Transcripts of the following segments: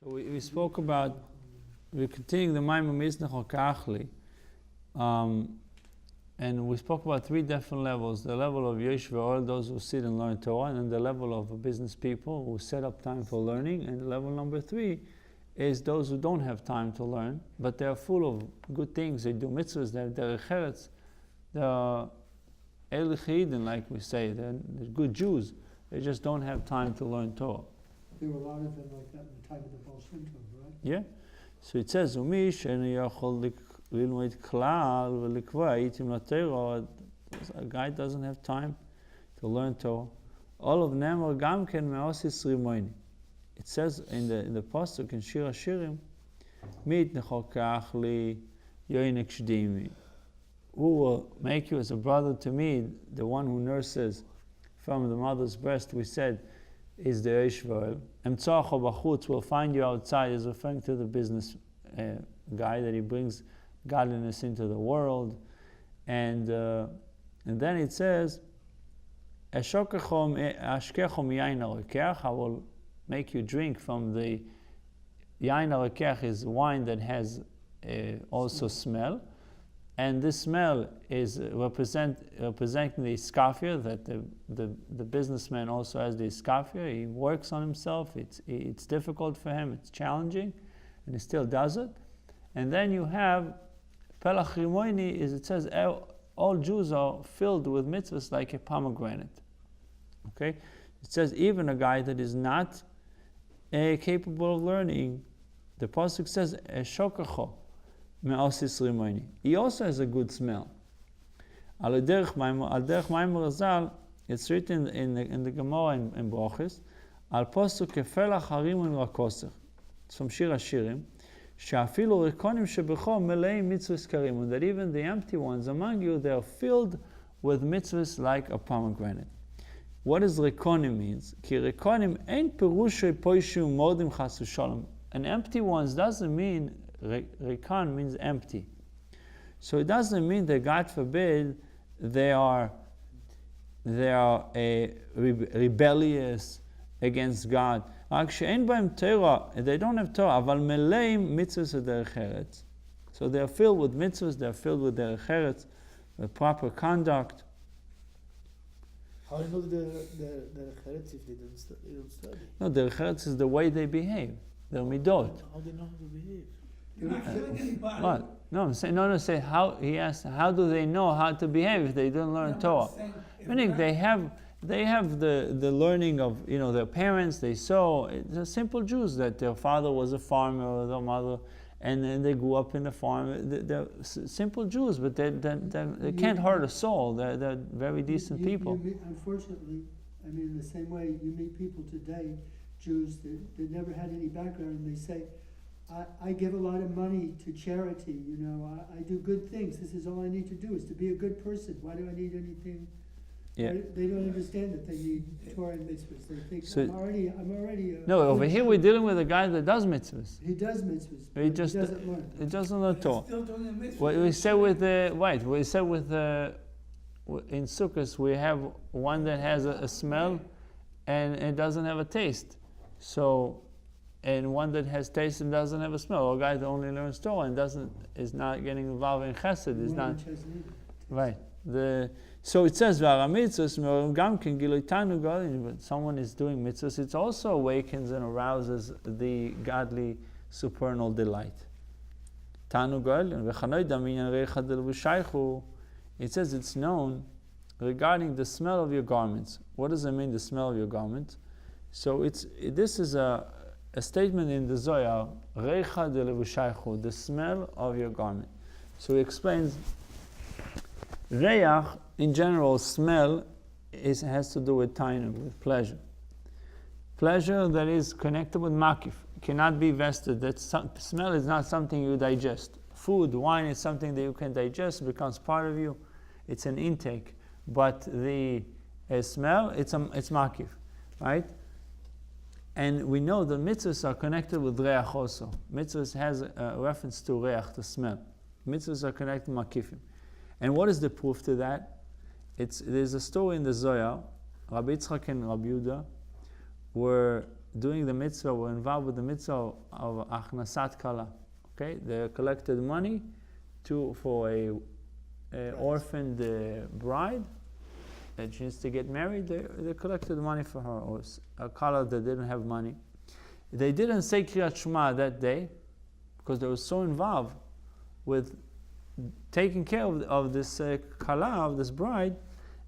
So we spoke about, we're continuing the Maimon Miznach Kachli, and we spoke about three different levels: the level of Yeshiva, all those who sit and learn Torah, and then the level of business people who set up time for learning, and level number three is those who don't have time to learn, but they are full of good things. They do mitzvahs, they're derech eretz, they're Eili Chayidin, like we say, they're good Jews. They just don't have time to learn Torah. There were a lot of them like that in the time of the Baal Shem Tov, right? Yeah. So it says, "Umi she'enu yachol lilmod klal v'likva itim laTorah." A guy doesn't have time to learn Torah. All of them are gam ken me'osis rimoini. It says in the pasuk in Shir Hashirim, "Mit nechokach li yoinek shdimi." Who will make you as a brother to me? The one who nurses from the mother's breast, we said, is the Yeshvael. Emtzacho b'chutz will find you outside, is referring to the business guy that he brings godliness into the world. And then it says, Ashkechom yain harekech, I will make you drink from the yain harekech, is wine that has also smell. And this smell is representing the iskafia, that the businessman also has the iskafia. He works on himself. It's difficult for him. It's challenging, and he still does it. And then you have pelach rimoini. It says all Jews are filled with mitzvahs like a pomegranate. Okay, it says even a guy that is not capable of learning. The pasuk says shokacho. He also has a good smell. Al derech Maimon Razal, it's written in the Gemara in Brochis, Al posuk kefelach harimun rakosech. It's from Shir Hashirim. She'afilu rekonim shebecho melei mitzvahs karimun. That even the empty ones among you, they are filled with mitzvahs like a pomegranate. What does rekonim means? Ki rekonim ein perushay poishu modim chasu shalom. An empty ones doesn't mean Rekan means empty. So it doesn't mean that, God forbid, they are rebellious against God. Actually, they don't have Torah, אבל מלאים מיtzvahs ודרך ארץ. So they are filled with mitzvahs, they are filled with derech eretz, with proper conduct. How do you know the derech eretz if they don't study? No, derech eretz is the way they behave, their midot. How do they know how to behave? What? No, say how. He asked, how do they know how to behave if they didn't learn Torah? Meaning they have the learning of their parents. They saw they're simple Jews that their father was a farmer or their mother, and then they grew up in the farm. They're simple Jews, but they can't hurt a soul. They're very decent people. Unfortunately, I mean, in the same way you meet people today, Jews that never had any background, and they say, I give a lot of money to charity, I do good things. This is all I need to do is to be a good person. Why do I need anything? Yeah. They don't understand that they need Torah and mitzvahs. They think, I'm already no, over here we're dealing with a guy that does mitzvahs. He does mitzvahs, but he doesn't learn. He doesn't learn Torah. We said with in Sukkot we have one that has a smell and it doesn't have a taste. So, and one that has taste and doesn't have a smell, or a guy that only learns Torah and is not getting involved in Chesed, is not right. So it says when someone is doing mitzvahs, it also awakens and arouses the godly supernal delight. It says it's known regarding the smell of your garments. What does it mean, the smell of your garments? So this is a statement in the Zohar, Reicha de levushaychu, the smell of your garment. So he explains, Reach, in general, smell has to do with tainug, with pleasure. Pleasure that is connected with makif, cannot be vested. Smell is not something you digest. Food, wine is something that you can digest, becomes part of you. It's an intake. But the smell, it's makif, right? And we know that mitzvahs are connected with reach also. Mitzvahs has a reference to reach, to smell. Mitzvahs are connected to makifim. And what is the proof to that? There's a story in the Zohar, Rabbi Yitzchak and Rabbi Yehuda were doing the mitzvah, were involved with the mitzvah of achnasat kala. Okay, they collected money for a orphaned bride that she needs to get married. They collected money for her, or a kala that didn't have money. They didn't say Kriyat Shema that day because they were so involved with taking care of this kala, of this bride,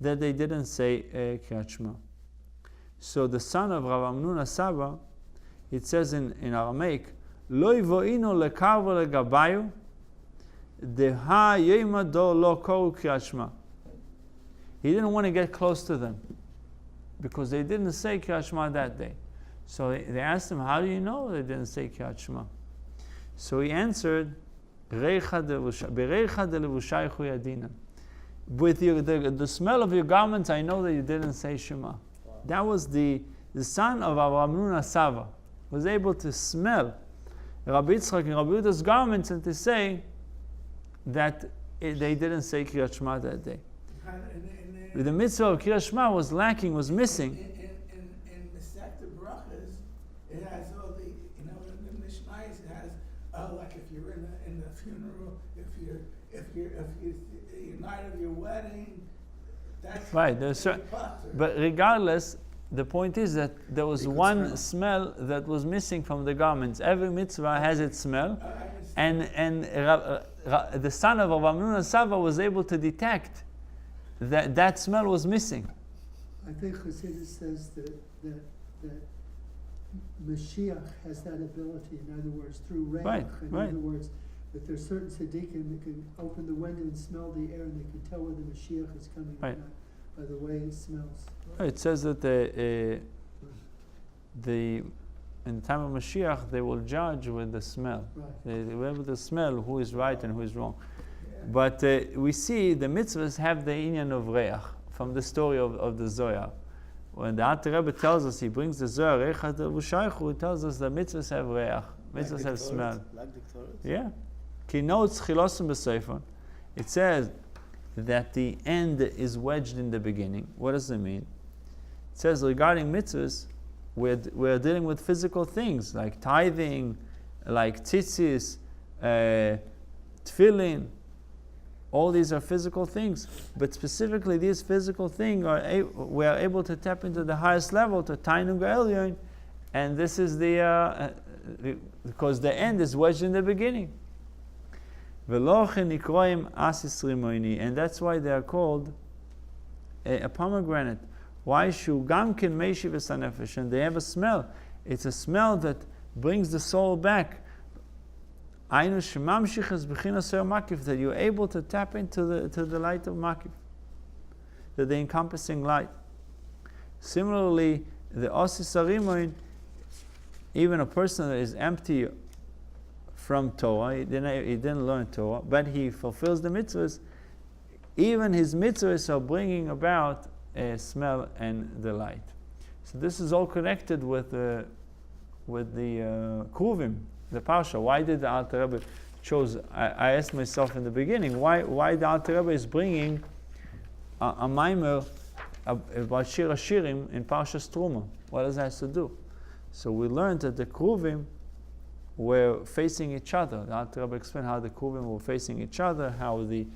that they didn't say Kriyat Shema. So the son of Rav Amnun Saba, it says in Aramaic, Lo yivo'inu lekarvo legabayu, deha yemado lo koru Kriyat Shema. He didn't want to get close to them because they didn't say Kriyat Shema that day. So they asked him, how do you know they didn't say Kriyat Shema? So he answered, Bereicha delevushayichu yadina. With the smell of your garments, I know that you didn't say Shema. Wow. That was the son of Rav Amnun Saba, was able to smell Rabbi Yitzchak and Rabbi Yehuda's garments and to say that they didn't say Kriyat Shema that day. The mitzvah of Kriyat Shema was lacking, was missing. In the Sect of Brachas, it has all the, in the Mishnayos, it has, like if you're in the funeral, if you're the night of your wedding, that's right. But regardless, the point is that there was one smell that was missing from the garments. Every mitzvah has its smell, and the son of Rav Amnun Saba was able to detect that smell was missing. I think Chassidus says that Mashiach has that ability. In other words, through Reach. Right. Other words, that there's certain tzaddikim that can open the window and smell the air, and they can tell where the Mashiach is coming by the way it smells. It says that in the time of Mashiach, they will judge with the smell. Right. They will be able to smell who is right and who is wrong. But we see the mitzvahs have the inyan of reach from the story of the Zohar. When the Alter Rebbe tells us, he brings the Zohar, he tells us that mitzvahs have reach, mitzvahs have smell. Like the Torah? Yeah. Ki notes chilosim b'seifon. It says that the end is wedged in the beginning. What does it mean? It says regarding mitzvahs, we're dealing with physical things like tithing, like tzitzis, tefillin. All these are physical things, but specifically these physical things we are able to tap into the highest level to Tainug Elyon, and this is because the end is wedged in the beginning. And that's why they are called a pomegranate. Why? And they have a smell. It's a smell that brings the soul back. That you're able to tap into the light of Makif, the encompassing light. Similarly, the Osis Arimoin, even a person that is empty from Torah, he didn't learn Torah, but he fulfills the mitzvahs, even his mitzvahs are bringing about a smell and the light. So this is all connected with the Kruvim, the Parsha. Why did the Alter Rebbe chose? I asked myself in the beginning, why the Alter Rebbe is bringing a maimer about Shir Hashirim in Parshas Teruma. What does that have to do? So we learned that the Kruvim were facing each other. The Alter Rebbe explained how the Kruvim were facing each other, how the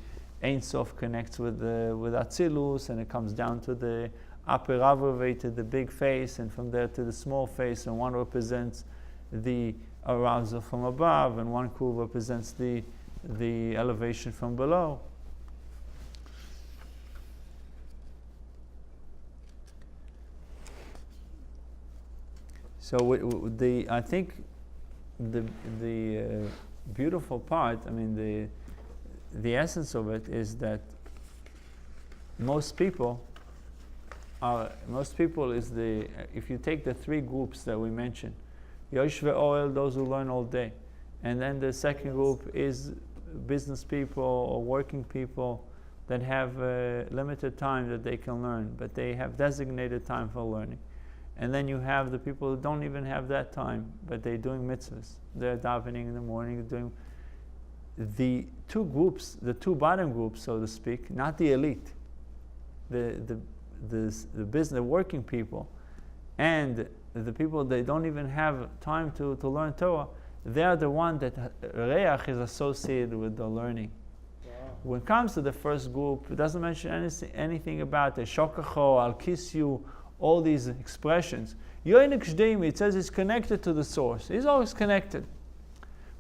Ein Sof connects with Atzilus, and it comes down to the upper Avrave, to the big face, and from there to the small face, and one represents the arousal from above, and one Kruv represents the elevation from below. So I think the beautiful part, I mean the essence of it is that most people is if you take the three groups that we mentioned, Yoshve Oil, those who learn all day, and then the second group is business people or working people that have limited time that they can learn, but they have designated time for learning. And then you have the people who don't even have that time, but they're doing mitzvahs. They're davening in the morning, doing the two groups, the two bottom groups, so to speak, not the elite, the business, the working people, and the people, they don't even have time to learn Torah, they are the one that Reach is associated with the learning. When it comes to the first group, it doesn't mention anything about the shokacho, I'll kiss you, all these expressions. Yoinik Shdemi, it says it's connected to the source. It's always connected.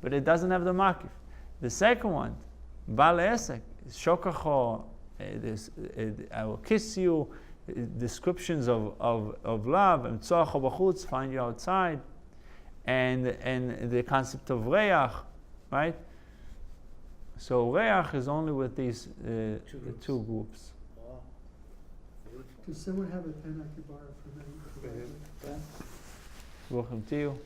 But it doesn't have the makif. The second one, Bal Esek, shokacho, I will kiss you, descriptions of love, and tzorach b'chutz, find you outside, and the concept of Reach, right? So Reach is only with these two groups. Wow. Does someone have a pen I could borrow for a minute? Welcome to you.